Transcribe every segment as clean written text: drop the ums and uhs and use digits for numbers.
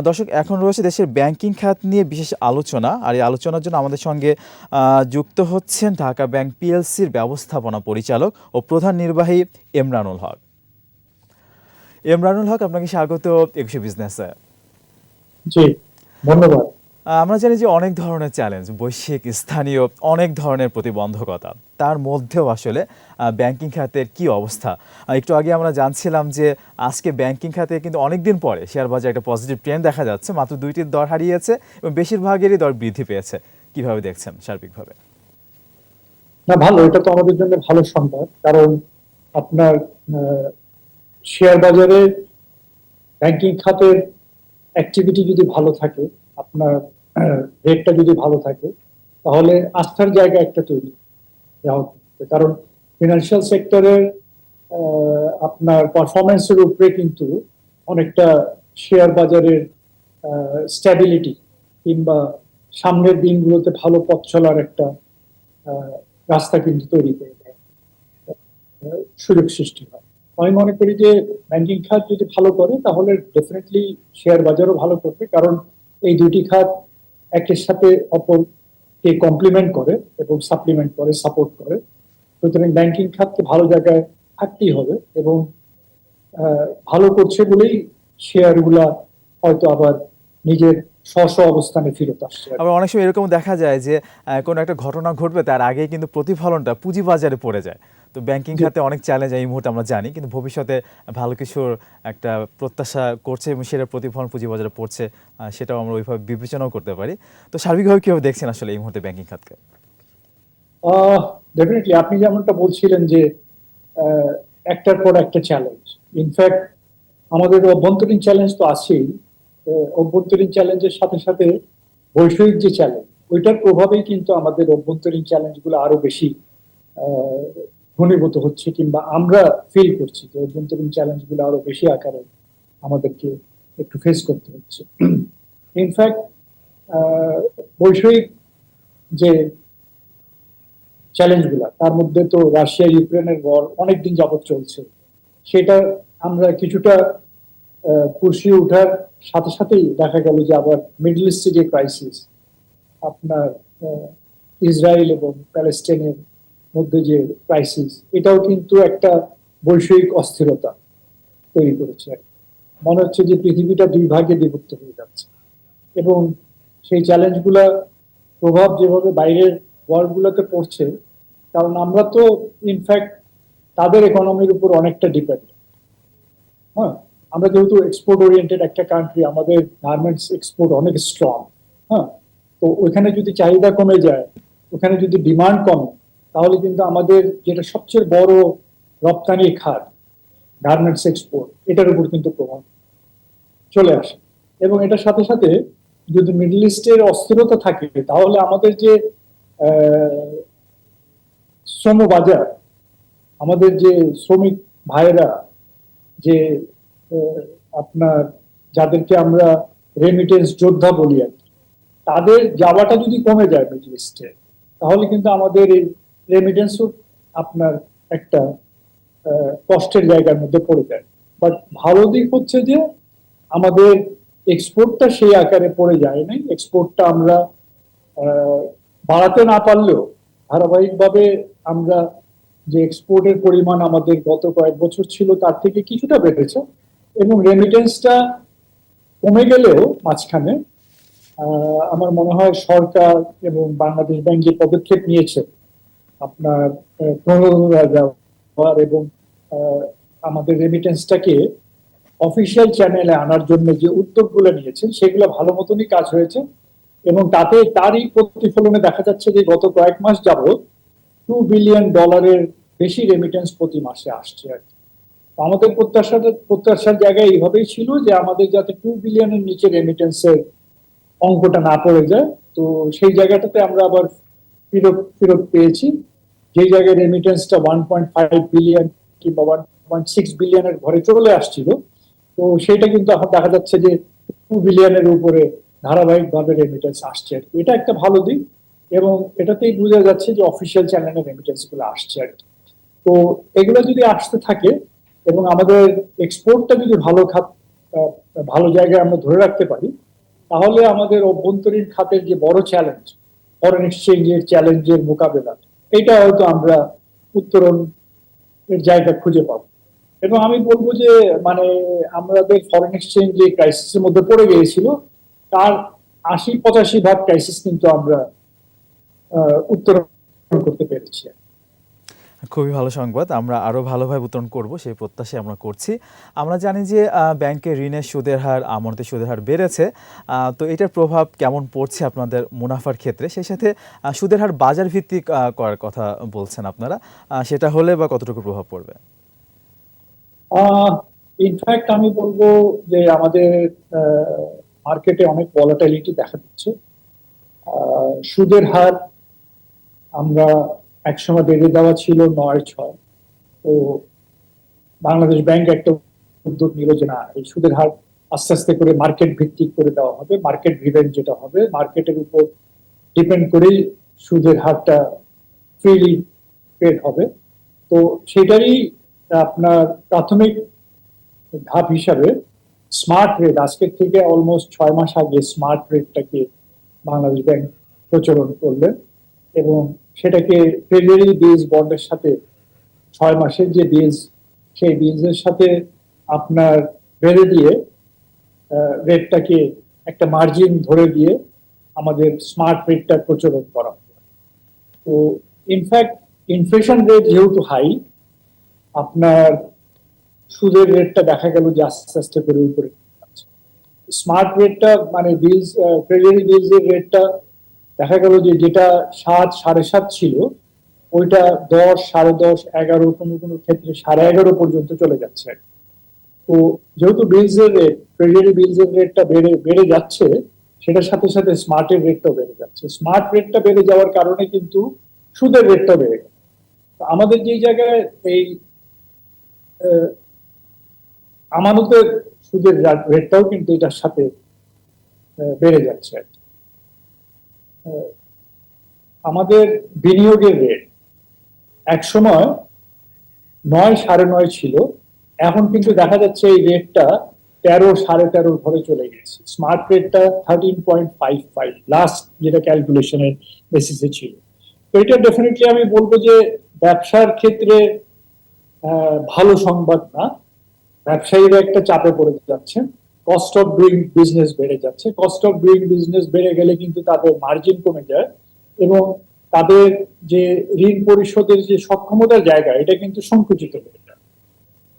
দর্শক, এখন রয়েছে দেশের ব্যাংকিং খাত নিয়ে বিশেষ আলোচনা। আর এই আলোচনার জন্য আমাদের সঙ্গে যুক্ত হচ্ছেন ঢাকা ব্যাংক পিএলসির ব্যবস্থাপনা পরিচালক ও প্রধান নির্বাহী এমরানুল হক। এমরানুল হক, আপনাকে স্বাগত একুশে বিজনেসে। জি, ধন্যবাদ। আমরা জানি যে অনেক ধরনের চ্যালেঞ্জ, বৈশ্বিক, স্থানীয় অনেক ধরনের প্রতিবন্ধকতা, তার মধ্যেও আসলে ব্যাংকিং খাতের কি অবস্থা। একটু আগে আমরা জানছিলাম যে আজকে ব্যাংকিং খাতে কিন্তু অনেকদিন পরে শেয়ার বাজারে একটা পজিটিভ ট্রেন্ড দেখা যাচ্ছে, মাত্র 2টির দর হারিয়েছে এবং বেশিরভাগেরই দর বৃদ্ধি পেয়েছে। কিভাবে দেখছেন সার্বিকভাবে? না, ভালো, এটা তো আমাদের জন্য ভালো সংবাদ। কারণ আপনার শেয়ার বাজারে ব্যাংকিং খাতের অ্যাক্টিভিটি যদি ভালো থাকে, আপনার রেটটা যদি ভালো থাকে, তাহলে আস্থার জায়গা একটা তৈরি গ্রাহক। কারণ ফিনান্সিয়াল সেক্টরের আপনার পারফরমেন্সের উপরে কিন্তু অনেকটা শেয়ার বাজারের স্ট্যাবিলিটি কিংবা সামনের দিনগুলোতে ভালো পথ চলার একটা রাস্তা কিন্তু তৈরি করে দেয়, সুযোগ সৃষ্টি হয়। আমি মনে করি যে ব্যাংকিং খাত যদি ভালো করে তাহলে ডেফিনেটলি শেয়ার বাজারও ভালো করবে। কারণ এই দুটি খাত একের সাথে অপরকে কমপ্লিমেন্ট করে এবং সাপ্লিমেন্ট করে, সাপোর্ট করে। সুতরাং ব্যাংকিং খাতকে ভালো জায়গায় থাকতেই হবে এবং ভালো করছে বলেই শেয়ারগুলা হয়তো আবার নিজের স্ব অবস্থানে ফেরত আসছে। আবার অনেক সময় এরকম দেখা যায় যে কোনো একটা ঘটনা ঘটবে, তার আগেই কিন্তু প্রতিফলনটা পুঁজিবাজারে পড়ে যায়। তো ব্যাংকিং খাতে অনেক চ্যালেঞ্জ এই মুহূর্তে আমরা জানি, কিন্তু ভবিষ্যতে ভালো কিছুর একটা প্রত্যাশা করছে এবং সেটার প্রতিফলন পুঁজিবাজারে পড়ছে, সেটাও আমরা ওইভাবে বিবেচনাও করতে পারি। তো সার্বিকভাবে কীভাবে দেখছেন আসলে এই মুহূর্তে ব্যাংকিং খাতকে? ডেফিনেটলি আপনি যেমনটা বলছিলেন যে একটার পর একটা চ্যালেঞ্জ। ইনফ্যাক্ট আমাদের অভ্যন্তরীণ চ্যালেঞ্জ তো আছেই, অভ্যন্তরীণ চ্যালেঞ্জের সাথে সাথে বৈষয়িক যে চ্যালেঞ্জ, ওইটার প্রভাবেই কিন্তু আমাদের অভ্যন্তরীণ চ্যালেঞ্জগুলো আরো বেশি ঘনীভূত হচ্ছে, কিংবা আমরা ফিল করছি যে অভ্যন্তরীণ চ্যালেঞ্জগুলো আরো বেশি আকারে আমাদেরকে একটু ফেস করতে হচ্ছে। ইনফ্যাক্ট বৈষয়িক যে চ্যালেঞ্জগুলা, তার মধ্যে তো রাশিয়া ইউক্রেনের ওয়ার অনেকদিন যাবৎ চলছে। সেটা আমরা কিছুটা পুষিয়ে ওঠার সাথে সাথেই দেখা গেল যে আবার মিডল ইস্টে যে ক্রাইসিস, আপনার ইসরায়েল এবং প্যালেস্টাইনের মধ্যে যে ক্রাইসিস, এটাও কিন্তু একটা বৈষয়িক অস্থিরতা তৈরি করেছে। মনে হচ্ছে যে পৃথিবীটা দুই ভাগে বিভক্ত হয়ে যাচ্ছে এবং সেই চ্যালেঞ্জগুলা প্রভাব যেভাবে বাইরের ওয়ার্ল্ড গুলোতে পড়ছে, কারণ আমরা তো ইনফ্যাক্ট তাদের ইকোনমির উপর অনেকটা ডিপেন্ড। হ্যাঁ, আমরা যেহেতু এক্সপোর্ট ওরিয়েন্টেড একটা কান্ট্রি, আমাদের গার্মেন্টস এক্সপোর্ট অনেক স্ট্রং। হ্যাঁ, তো ওইখানে যদি চাহিদা কমে যায়, ওখানে যদি ডিমান্ড কমে, তাহলে কিন্তু আমাদের যেটা সবচেয়ে বড় রপ্তানির খাত, গার্মেন্টস এক্সপোর্ট, এটার উপর কিন্তু প্রভাব চলে আসে। এবং এটার সাথে সাথে যদি মিডল ইস্টের অস্থিরতা থাকে, তাহলে আমাদের যে শ্রম বাজার, আমাদের যে শ্রমিক ভাইয়েরা, যে আপনার যাদেরকে আমরা রেমিটেন্স যোদ্ধা বলি আর কি, তাদের যাওয়াটা যদি কমে যায় মিডল ইস্টে, তাহলে কিন্তু আমাদের এই রেমিটেন্সও আপনার একটা কষ্টের জায়গার মধ্যে পড়ে যায়। বাট ভালো দিক হচ্ছে যে আমাদের এক্সপোর্টটা সেই আকারে পড়ে যায় নাই। এক্সপোর্টটা আমরা বাড়াতে না পারলেও ধারাবাহিকভাবে আমরা যে এক্সপোর্টের পরিমাণ আমাদের গত কয়েক বছর ছিল তার থেকে কিছুটা বেড়েছে। এবং রেমিটেন্সটা কমে গেলেও মাঝখানে আমার মনে হয় সরকার এবং বাংলাদেশ ব্যাংক যে পদক্ষেপ নিয়েছে, আপনার প্রণোদনা দেওয়ার এবং আমাদের রেমিটেন্সটাকে অফিসিয়াল চ্যানেলে আনার জন্য যে উদ্যোগগুলো নিয়েছেন, সেগুলো ভালো মতনই কাজ হয়েছে। এবং তাতে তারই প্রতিফলনে দেখা যাচ্ছে যে গত কয়েক মাস যাবত $2 বিলিয়ন বেশি রেমিটেন্স প্রতি মাসে আসছে আর কি। আমাদের প্রত্যাশার জায়গায় এইভাবেই ছিল যে আমাদের যাতে 2 বিলিয়নের নিচে রেমিটেন্সের অঙ্কটা না পড়ে যায়। তো সেই জায়গাটাতে আমরা আবার ফেরত পেয়েছি, যেই জায়গায় রেমিটেন্সটা 1.5 বিলিয়ন কিংবা 1.6 বিলিয়নের ঘরে চলে আসছিল, তো সেটা কিন্তু এখন দেখা যাচ্ছে যে 2 বিলিয়নের উপরে ধারাবাহিকভাবে রেমিটেন্স আসছে আর কি। এটা একটা ভালো দিক এবং এটাতেই বোঝা যাচ্ছে যে অফিসিয়াল চ্যানেলে রেমিটেন্স গুলো আসছে আর কি। তো এগুলো যদি আসতে থাকে এবং আমাদের এক্সপোর্টটা যদি ভালো ভালো জায়গায় আমরা ধরে রাখতে পারি, তাহলে আমাদের অভ্যন্তরীণ খাতের যে বড় চ্যালেঞ্জ, ফরেন এক্সচেঞ্জের চ্যালেঞ্জের মোকাবেলা, এটা হয়তো আমরা উত্তরণ এর জায়গা খুঁজে পাবো। এবং আমি বলবো যে মানে আমাদের ফরেন এক্সচেঞ্জ যে ক্রাইসিসের মধ্যে পড়ে গিয়েছিল, তার ৮০-৮৫ ভাগ ক্রাইসিস কিন্তু আমরা উত্তরণ করতে পেরেছি। খুবই ভালো সংবাদ। আমরা আরও ভালোভাবে উত্তরণ করব সেই প্রত্যাশাই আমরা করছি। আমরা জানি যে ব্যাংকে ঋণের সুদের হার, আমানতের সুদের হার বেড়েছে। তো এটার প্রভাব কেমন পড়ছে আপনাদের মুনাফার ক্ষেত্রে? সেই সাথে সুদের হার বাজার ভিত্তিক করার কথা বলছেন আপনারা। সেটা হলে বা কতটুকু প্রভাব পড়বে? ইনফ্যাক্ট আমি বলবো যে আমাদের মার্কেটে অনেক ভলাটাইলিটি দেখা দিচ্ছে। সুদের হার আমরা একসময় বেড়ে দেওয়া ছিল ৯-৬। তো বাংলাদেশ ব্যাংক একটা উদ্যোগ নিল যে না, এই সুদের হার আস্তে আস্তে করে মার্কেট ভিত্তিক করে দেওয়া হবে, মার্কেট ড্রিভেন যেটা হবে, মার্কেটের উপর ডিপেন্ড করেই সুদের হারটা ফ্রিলি পেড হবে। তো সেটারই আপনার প্রাথমিক ধাপ হিসাবে স্মার্ট রেট, আজকের থেকে অলমোস্ট ৬ মাস আগে স্মার্ট রেটটাকে বাংলাদেশ ব্যাংক প্রচলন করলেন, এবং সেটাকে ট্রেজারি বেস বন্ডের সাথে ৬ মাসের যে বেস, সেই বেসের সাথে আপনার বেঁধে দিয়ে রেটটাকে একটা মার্জিন ধরে দিয়ে আমাদের স্মার্ট রেটটা প্রচলন করা হবে। তো ইনফ্যাক্ট ইনফ্লেশন রেট যেহেতু হাই, আপনার সুদের রেটটা দেখা গেল যে আস্তে আস্তে করে উপরে যাচ্ছে। স্মার্ট রেটটা মানে বিলস, ট্রেজারি বিলস এর রেটটা দেখা গেল যে যেটা ৭, ৭.৫ ছিল, ওইটা ১০, ১০.৫, ১১, কোনো কোনো ক্ষেত্রে ১১.৫ পর্যন্ত চলে যাচ্ছে। তো যেহেতু বিলস এর রেট, ট্রেজারি বিলস এর রেটটা বেড়ে যাচ্ছে, সেটার সাথে সাথে স্মার্টের রেটটাও বেড়ে যাচ্ছে। স্মার্ট রেটটা বেড়ে যাওয়ার কারণে কিন্তু সুদের রেটটা বেড়ে গেল। আমাদের যে জায়গায় এই আমানতের সুদের রেটটাও কিন্তু এটার সাথে বেড়ে যাচ্ছে আর কি। আমাদের বিনিয়োগের রেট একসময় ৯, ৯.৫ ছিল, এখন কিন্তু দেখা যাচ্ছে এই রেটটা ১৩, ১৩.৫ ধরে চলে গেছে। স্মার্ট রেটটা 13.55 লাস্ট যেটা ক্যালকুলেশনের বেসিসে ছিল। তো এটা ডেফিনেটলি আমি বলবো যে ব্যবসার ক্ষেত্রে ভালো সংবাদ না। ব্যবসায়ীরা একটা চাপে পড়ে যাচ্ছে, কস্ট অফ ডুইং বিজনেস বেড়ে যাচ্ছে। কস্ট অফ ডুইং বিজনেস বেড়ে গেলে কিন্তু তাদের মার্জিন কমে যায়, এবং তাদের যে ঋণ পরিশোধের যে সক্ষমতার জায়গা, এটা কিন্তু সংকুচিত হয়ে যায়।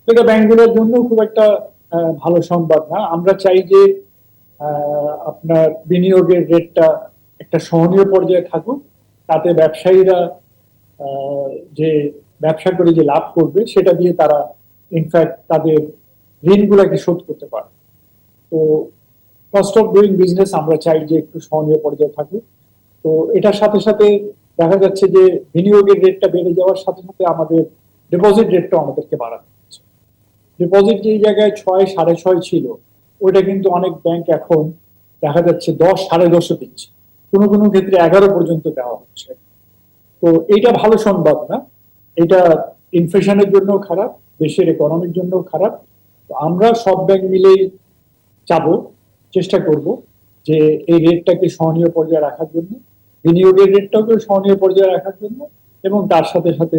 এটা ব্যাংকগুলোর জন্য খুব একটা ভালো সংবাদ না। আমরা চাই যে আপনার বিনিয়োগের রেটটা একটা সহনীয় পর্যায়ে থাকুক, তাতে ব্যবসায়ীরা যে ব্যবসা করে যে লাভ করবে, সেটা দিয়ে তারা ইনফ্যাক্ট তাদের ঋণগুলোকে শোধ করতে পারে। তো কস্ট অফ ডুইং বিজনেস আমরা চাই যে একটু সহনীয় পর্যায়ে থাকুক। তো এটার সাথে সাথে দেখা যাচ্ছে যে বিনিয়োগের রেটটা বেড়ে যাওয়ার সাথে সাথে আমাদের ডিপোজিট রেটটা আমাদেরকে বাড়াতে হচ্ছে। ডিপোজিট যে জায়গায় ৬, ৬.৫ ছিল, ওইটা কিন্তু অনেক ব্যাংক এখন দেখা যাচ্ছে ১০, ১০.৫ দিচ্ছে, কোনো কোনো ক্ষেত্রে ১১ পর্যন্ত দেওয়া হচ্ছে। তো এইটা ভালো সংবাদ না। এটা ইনফ্লেশনের জন্য খারাপ, দেশের ইকোনমির জন্য খারাপ। তো আমরা সব ব্যাংক মিলেই চাবো, চেষ্টা করব যে এই রেটটাকে সহনীয় পর্যায়ে রাখার জন্য, বিনিয়োগের রেটটাকে সহনীয় পর্যায়ে রাখার জন্য, এবং তার সাথে সাথে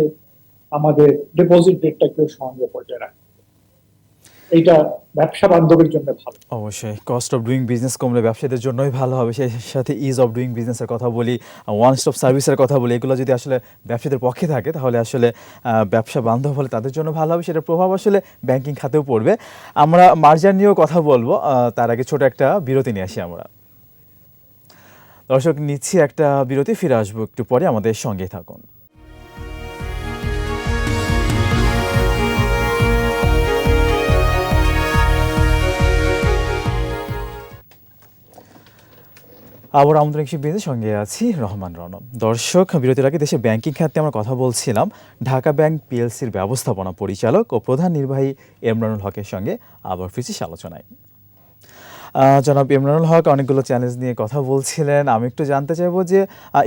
আমাদের ডিপোজিট রেটটাকেও সহনীয় পর্যায়ে রাখা। এইটা ব্যবসা বান্ধবের জন্য ভালো। অবশ্যই কস্ট অফ ডুইং বিজনেস কমলে ব্যবসায়ীদের জন্যই ভালো হবে। সেই সাথে ইজ অফ ডুইং বিজনেসের কথা বলি, ওয়ান স্টপ সার্ভিসের কথা বলি, এগুলো যদি আসলে ব্যবসায়ীদের পক্ষে থাকে, তাহলে আসলে ব্যবসা বান্ধব হলে তাদের জন্য ভালো হবে। সেটার প্রভাব আসলে ব্যাংকিং খাতেও পড়বে। আমরা মার্জার নিয়েও কথা বলবো, তার আগে ছোট একটা বিরতি নিয়ে আসি আমরা। দর্শক, নিচ্ছি একটা বিরতি, ফিরে আসবো একটু পরে, আমাদের সঙ্গে থাকুন। আবার আমাদের কৃষি বিজনেস সঙ্গে আছি রহমান রনম। দর্শক, বিরতির আগে দেশের ব্যাংকিং খাতে আমরা কথা বলছিলাম ঢাকা ব্যাংক পিএলসির ব্যবস্থাপনা পরিচালক ও প্রধান নির্বাহী ইমরানুল হকের সঙ্গে। আবার ফিরছি আলোচনায়। জনাব ইমরানুল হক অনেকগুলো চ্যালেঞ্জ নিয়ে কথা বলছিলেন। আমি একটু জানতে চাইবো যে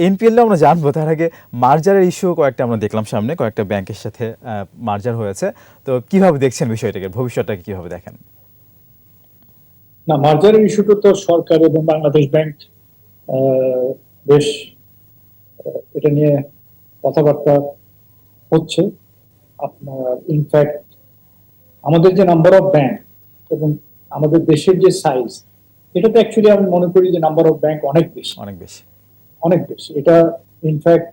এনপিএল আমরা জানবো, তার আগে মার্জারের ইস্যু কয়েকটা আমরা দেখলাম সামনে, কয়েকটা ব্যাংকের সাথে মার্জার হয়েছে। তো কিভাবে দেখছেন বিষয়টাকে, ভবিষ্যৎটাকে কিভাবে দেখেন? না, মার্জারের ইস্যুটা তো সরকার এবং বাংলাদেশ ব্যাংক বেশ এটা নিয়ে কথাবার্তা হচ্ছে। আপনার ইনফ্যাক্ট আমাদের যে নাম্বার অফ ব্যাংক এবং আমাদের দেশের যে সাইজ, এটাতে অ্যাকচুয়ালি আমি মনে করি যে নাম্বার অফ ব্যাংক অনেক বেশি, অনেক বেশি। অনেক বেশি। এটা ইনফ্যাক্ট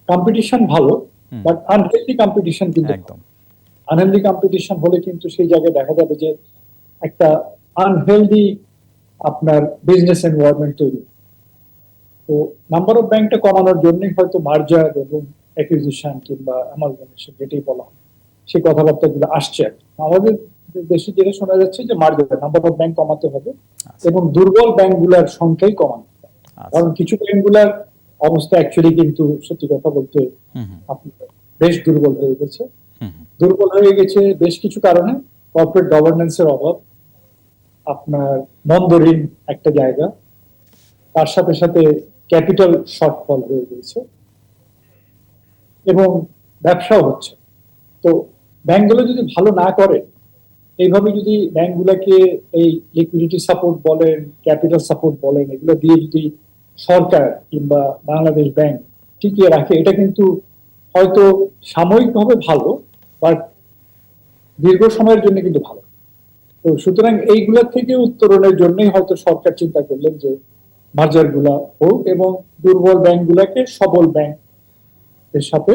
কম্পিটিশন ভালো, হুম, বাট আনহেলদি কম্পিটিশন কিন্তু একদম। আনহেলদি কম্পিটিশন হলে কিন্তু সেই জায়গায় দেখা যাবে যে একটা আনহেলদি আপনার বিজনেস এনভায়রনমেন্ট তৈরি। তো নাম্বার অফ ব্যাংকটা কমানোর জন্যই হয়তো মার্জার এবং অ্যাকুইজিশন কিংবা অ্যামালগামেশন যেটাই বলা হয়, সেই কথাবার্তাগুলো আসছে আর কি। আমাদের দেশে যেটা শোনা যাচ্ছে যে মার্জার নাম্বার অফ ব্যাংক কমাতে হবে আচ্ছা, এবং দুর্বল ব্যাংকগুলোর সংখ্যাই কমানো হবে। আচ্ছা। কারণ কিছু ব্যাংকগুলোর অবস্থা অ্যাকচুয়ালি কিন্তু সত্যি কথা বলতে হুম, হুম, আপনার বেশ দুর্বল হয়ে গেছে। হুম, হুম। দুর্বল হয়ে গেছে বেশ কিছু কারণে। কর্পোরেট গভর্নেন্সের অভাব, আপনার মন্দ ঋণ একটা জায়গা, তার সাথে সাথে ক্যাপিটাল শর্টফল হয়ে গেছে এবং ব্যবসাও হচ্ছে। তো ব্যাংকগুলো যদি ভালো না করে, এইভাবে যদি ব্যাংকগুলোকে এই লিকুইডিটি সাপোর্ট বলেন, ক্যাপিটাল সাপোর্ট বলেন, এগুলো দিয়ে যদি সরকার কিংবা বাংলাদেশ ব্যাংক টিকিয়ে রাখে, এটা কিন্তু হয়তো সাময়িকভাবে ভালো, বাট দীর্ঘ সময়ের জন্য কিন্তু ভালো। তো সুতরাং এইগুলা থেকে উত্তরণের জন্যই হয়তো সরকার চিন্তা করলেন যে মার্জার গুলা হোক এবং দুর্বল ব্যাংক গুলাকে সবল ব্যাংক এর সাথে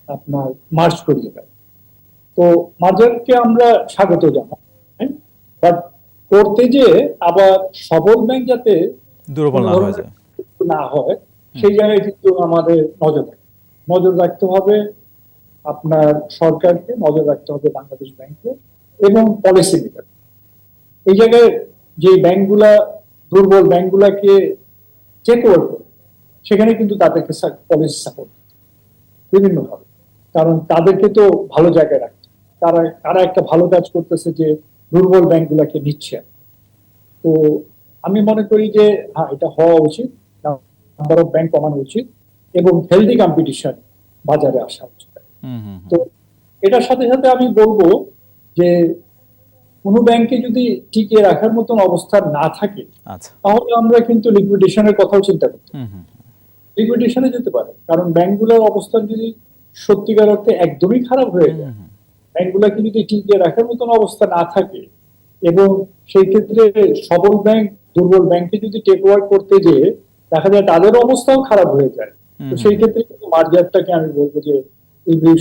আপনার মার্জ করিয়ে দেয়। তো মার্জারকে আমরা স্বাগত জানাই, বাট করতে যে আবার সবল ব্যাংক যাতে দুর্বল কোনো না হয়ে ধরনের যায়। না হয়, হুম, সেই জায়গায় কিন্তু আমাদের নজর রাখতে হবে। আপনার সরকারকে নজর রাখতে হবে, বাংলাদেশ ব্যাংকে এবং পলিসি মেকার। এই জায়গায় যে ব্যাংকগুলা দুর্বল ব্যাংকগুলাকে চেক ওভার করে, সেখানে কিন্তু তাদেরকে পলিসি সাপোর্ট বিভিন্ন ভাবে, কারণ তাদেরকে তো ভালো জায়গায় রাখছে। তারা তারা একটা ভালো কাজ করতেছে যে দুর্বল ব্যাংকগুলাকে নিচ্ছে। তো আমি মনে করি যে হ্যাঁ, এটা হওয়া উচিত, নাম্বার অফ ব্যাংক কমানো উচিত এবং হেলদি কম্পিটিশন বাজারে আসা উচিত। হুম, হুম, তো হুম। এটার সাথে সাথে আমি বলবো যে কোনো ব্যাংকে যদি টিকিয়ে রাখার মতন অবস্থা না থাকে, আচ্ছা। তাহলে আমরা কিন্তু লিকুইডেশনের কথাও চিন্তা করতে হুম, হুম, লিকুইডেশনে যেতে পারে। কারণ ব্যাংকগুলোর অবস্থান যদি সত্যিকার অর্থে একদমই খারাপ হয়ে হুম, যায়, হুম, ব্যাংকগুলোকে যদি টিকিয়ে রাখার মতন অবস্থা না থাকে এবং সেই ক্ষেত্রে সবল ব্যাংক দুর্বল ব্যাংককে যদি টেক ওভার করতে যেয়ে দেখা যায় তাদের অবস্থাও খারাপ হয়ে যায়, হুম, তো হুম, সেই হুম। ক্ষেত্রে কিন্তু মার্জারটাকে আমি বলবো যে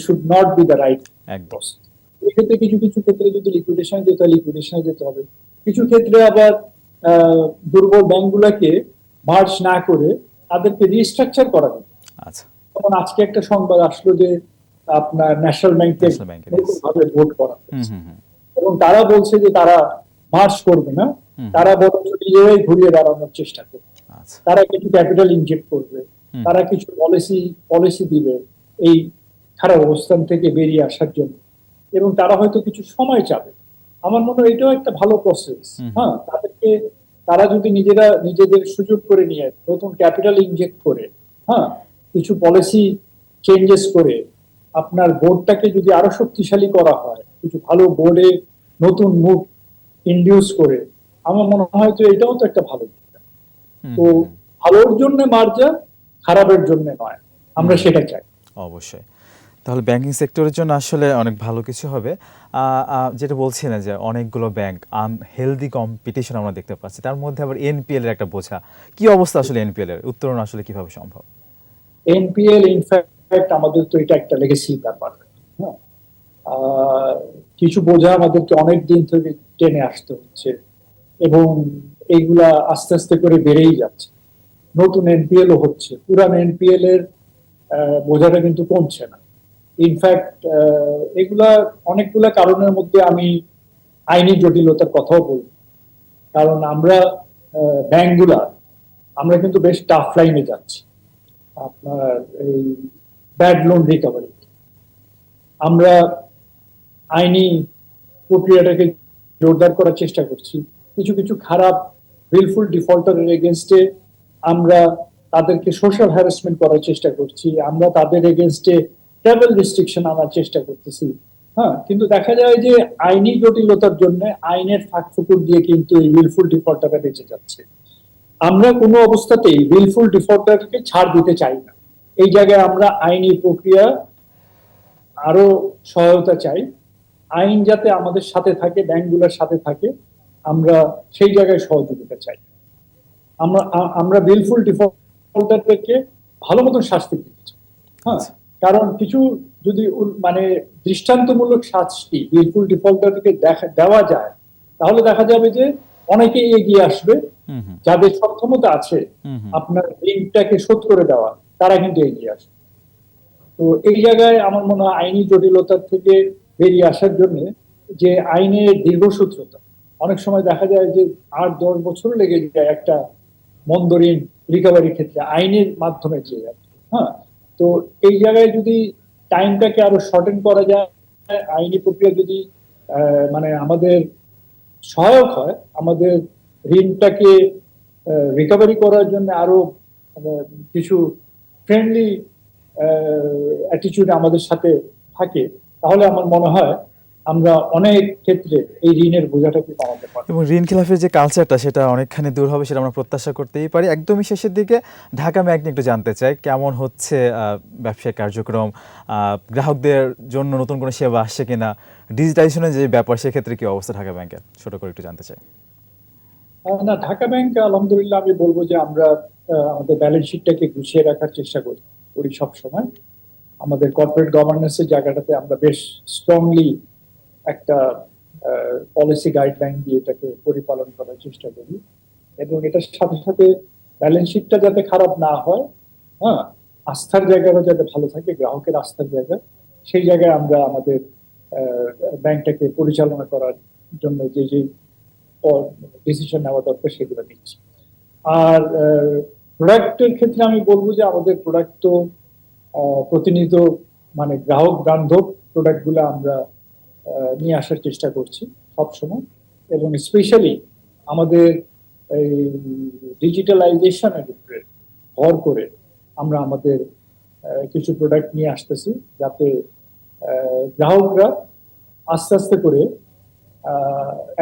should not be the right একদম। কস্ট। এই ক্ষেত্রে কিছু কিছু ক্ষেত্রে যদি লিকুইডেশনে যেতে হয়, লিকুইডেশনে যেতে হবে। কিছু ক্ষেত্রে আবার আহ, দুর্বল ব্যাংকগুলোকে মার্জ না করে তাদেরকে রিস্ট্রাকচার করা হবে। আচ্ছা। যেমন আজকে একটা সংবাদ আসলো যে আপনার ন্যাশনাল ব্যাংকে ন্যাশনাল ব্যাংকের, ইয়েস। নতুন ভাবে ভোট করা হুম, হয়েছে হুম, হুম, এবং তারা বলছে যে তারা মার্চ করবে না, হুম, হুম। তারা বরঞ্চ নিজেরাই ঘুরিয়ে দাঁড়ানোর চেষ্টা করবে। আচ্ছা। তারা কিছু ক্যাপিটাল ইনজেক্ট করবে, হুম, তারা হুম, কিছু পলিসি দিবে এই খারাপ অবস্থান থেকে বেরিয়ে আসার জন্য, এবং তারা হয়তো কিছু সময় চাবে। আমার মনে হয় এটাও একটা ভালো প্রসেস। হুম, হুম, হ্যাঁ, তারা যদি নিজেদের সুযোগ করে নিয়ে নতুন ক্যাপিটাল ইনজেক্ট করে, হ্যাঁ, কিছু পলিসি চেঞ্জেস করে আপনার বোর্ডটাকে যদি আরো শক্তিশালী করা হয়, কিছু ভালো বোর্ডে নতুন মুভ ইন্ডিউস করে, আমার মনে হয় যে এটাও তো একটা ভালো দিক। হুম, তো হুম, হুম, ভালোর জন্য মার্জার, খারাপের জন্য নয়, হুম, আমরা হুম। সেটা চাই। অবশ্যই। তাহলে ব্যাংকিং সেক্টরের জন্য আসলে অনেক ভালো কিছু হবে। যেটা বলছিলেন যে অনেকগুলো ব্যাংক আনহেলদি কম্পিটিশন আমরা দেখতে পাচ্ছি। তার মধ্যে আবার এনপিএল এর একটা বোঝা। কি অবস্থা আসলে এনপিএল এর? উত্তরণ আসলে কিভাবে সম্ভব? এনপিএল ইনফ্যাক্ট আমাদের তো এটা একটা লেগেসি ব্যাপার। হ্যাঁ, আহ, কিছু বোঝা আমাদেরকে অনেক দিন থেকে টেনে আসতে হচ্ছে এবং এইগুলা আস্তে আস্তে করে বেড়েই যাচ্ছে। নতুন এনপিএল ও হচ্ছে, পুরান এনপিএল এর বোঝাটা কিন্তু কমছে না। ইনফ্যাক্ট এগুলা অনেকগুলা কারণের মধ্যে আমি আইনি জটিলতার কথাও বলবো। কারণ আমরা ব্যাংকগুলা আমরা কিন্তু বেশ টাফ লাইনে যাচ্ছি। আপনার এই ব্যাড লোন রিকভারি, আমরা আইনি প্রক্রিয়াটাকে জোরদার করার চেষ্টা করছি। কিছু কিছু খারাপ উইলফুল ডিফল্টারের এগেনস্টে আমরা তাদেরকে সোশ্যাল হ্যারাসমেন্ট করার চেষ্টা করছি, আমরা তাদের এগেনস্টে ট্রাভেল রেস্ট্রিকশন আনার চেষ্টা করতেছি। হ্যাঁ, কিন্তু দেখা যায় যে আইনি জটিলতার জন্য আইনের ফাঁকফোকর দিয়ে কিন্তু এই উইলফুল ডিফল্টাররা বেঁচে যাচ্ছে। আমরা কোনো অবস্থাতেই উইলফুল ডিফল্টারকে ছাড় দিতে চাই না। এই জায়গায় আমরা আইনি প্রক্রিয়া আরো সহায়তা চাই। আইন যাতে আমাদের সাথে থাকে, ব্যাংকগুলোর সাথে থাকে, আমরা সেই জায়গায় সহযোগিতা চাই। আমরা উইলফুল ডিফল্টারদেরকে ভালো মতন শাস্তি দিতে চাই। হ্যাঁ, আচ্ছা। কারণ কিছু যদি মানে দৃষ্টান্তমূলক শাস্তি উইলফুল ডিফল্টারকে দেওয়া যায়, তাহলে দেখা যাবে যে অনেকেই এগিয়ে আসবে। হুম হুম যাদের সক্ষমতা আছে হুম হুম আপনার ঋণটাকে শোধ করে দেওয়া, তারা কিন্তু এগিয়ে আসবে। তো এই জায়গায় আমার মনে হয় আইনি জটিলতার থেকে বেরিয়ে আসার জন্য যে আইনের দীর্ঘসূত্রতা, অনেক সময় দেখা যায় যে 8-10 বছর লেগে যায় একটা মন্দ ঋণ রিকভারির ক্ষেত্রে আইনের মাধ্যমে যে আর কি। হ্যাঁ, তো এই জায়গায় যদি টাইমটাকে আরো শর্টেন করা যায়, আইনি প্রক্রিয়া যদি মানে আমাদের সহায়ক হয়, আমাদের ঋণটাকে রিকভারি করার জন্য আরো আহ, কিছু ফ্রেন্ডলি অ্যাটিটিউড আমাদের সাথে থাকে, তাহলে আমার মনে হয় আমরা অনেক ক্ষেত্রে এই ঋণের বোঝাটাকে কমাতে পারবো। এবং ঋণ খেলাফের যে কালচারটা সেটা অনেকখানি দূর হবে সেটা আমরা প্রত্যাশা করতেই পারি। একদমই শেষের দিকে ঢাকা ব্যাংক নিয়ে একটু জানতে চাই, কেমন হচ্ছে ব্যবসায়িক কার্যক্রম, গ্রাহকদের জন্য নতুন কোনো সেবা আসছে কিনা, ডিজিটাইজেশনের যে ব্যাপার সেক্ষেত্রে কি অবস্থা ঢাকা ব্যাংকের, ছোট করে একটু জানতে চাই। না, ঢাকা ব্যাংক আলহামদুলিল্লাহ আমি বলবো যে আমরা আমাদের ব্যালেন্স শিটটাকে গুছিয়ে রাখার চেষ্টা করি সব সময়। আমাদের কর্পোরেট গভর্নেন্সের জায়গাটাতে আমরা বেশ স্ট্রংলি একটা পলিসি গাইডলাইন দিয়ে এটাকে পরিপালন করার চেষ্টা করি, এবং এটার সাথে সাথে ব্যালেন্স শিটটা যাতে খারাপ না হয়, হ্যাঁ, আস্থার জায়গাটা যাতে ভালো থাকে, গ্রাহকের আস্থার জায়গা, সেই জায়গায় আমরা আমাদের ব্যাংকটাকে পরিচালনা করার জন্য যে যে ডিসিশন নেওয়া দরকার সেগুলো নিচ্ছি। আর প্রোডাক্টের ক্ষেত্রে আমি বলবো যে আমাদের প্রোডাক্ট তো প্রতিনিয়ত মানে গ্রাহক বান্ধব প্রোডাক্ট গুলো আমরা নিয়ে আসার চেষ্টা করছি সবসময়, এবং স্পেশালি আমাদের এই ডিজিটালাইজেশনের উপরে ভর করে আমরা আমাদের কিছু প্রোডাক্ট নিয়ে আসতেছি, যাতে গ্রাহকরা আস্তে আস্তে করে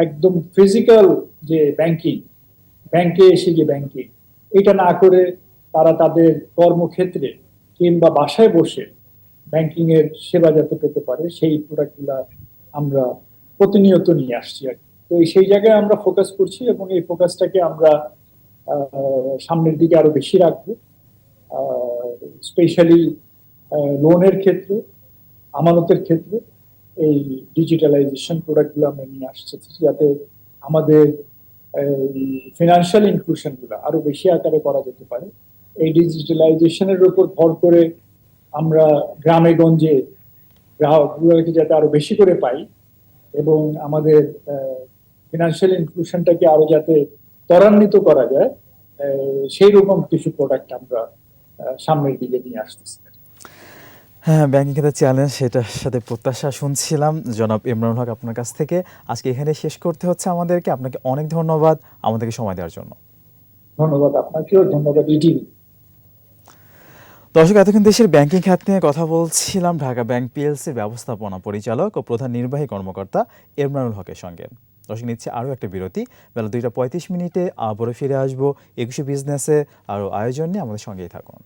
একদম ফিজিক্যাল যে ব্যাংকিং, ব্যাংকে এসে যে ব্যাংকিং, এটা না করে তারা তাদের কর্মক্ষেত্রে কিংবা বাসায় বসে ব্যাংকিং এর সেবা যাতে পেতে পারে, সেই প্রোডাক্টগুলা আমরা প্রতিনিয়ত নিয়ে আসছি আর কি। তো সেই জায়গায় আমরা ফোকাস করছি, এবং এই ফোকাসটাকে আমরা সামনের দিকে আরো বেশি রাখবো, স্পেশালি লোনের ক্ষেত্রে, আমানতের ক্ষেত্রে এই ডিজিটালাইজেশন প্রোডাক্টগুলো আমরা নিয়ে আসছি, যাতে আমাদের ফিনান্সিয়াল ইনক্লুশন গুলো আরো বেশি আকারে করা যেতে পারে। এই ডিজিটালাইজেশনের উপর ভর করে আমরা গ্রামে গঞ্জে গ্রাহকগুলোকে যাতে আরো বেশি করে পাই, এবং আমাদের ফিনান্সিয়াল ইনক্লুশনটাকে আরো যাতে ত্বরান্বিত করা যায়, সেই রকম কিছু প্রোডাক্ট আমরা সামনের দিকে নিয়ে আসতেছি। হ্যাঁ, ব্যাংকিং খাতের চ্যালেঞ্জ, সেটার সাথে প্রত্যাশা শুনছিলাম জনাব ইমরানুল হক আপনার কাছ থেকে। আজকে এখানে শেষ করতে হচ্ছে আমাদেরকে। আপনাকে অনেক ধন্যবাদ আমাদেরকে সময় দেওয়ার জন্য। ধন্যবাদ আপনাকেও, ধন্যবাদ ইটিভি। দর্শক, এতক্ষণ দেশের ব্যাংকিং খাত নিয়ে কথা বলছিলাম ঢাকা ব্যাংক পিএলসির ব্যবস্থাপনা পরিচালক ও প্রধান নির্বাহী কর্মকর্তা ইমরানুল হকের সঙ্গে। দর্শক, নিচ্ছে আরও একটা বিরতি। বেলা 2টা 35 মিনিটে আবারও ফিরে আসবো 21শে বিজনেসে আরও আয়োজন নিয়ে। আমাদের সঙ্গেই থাকুন।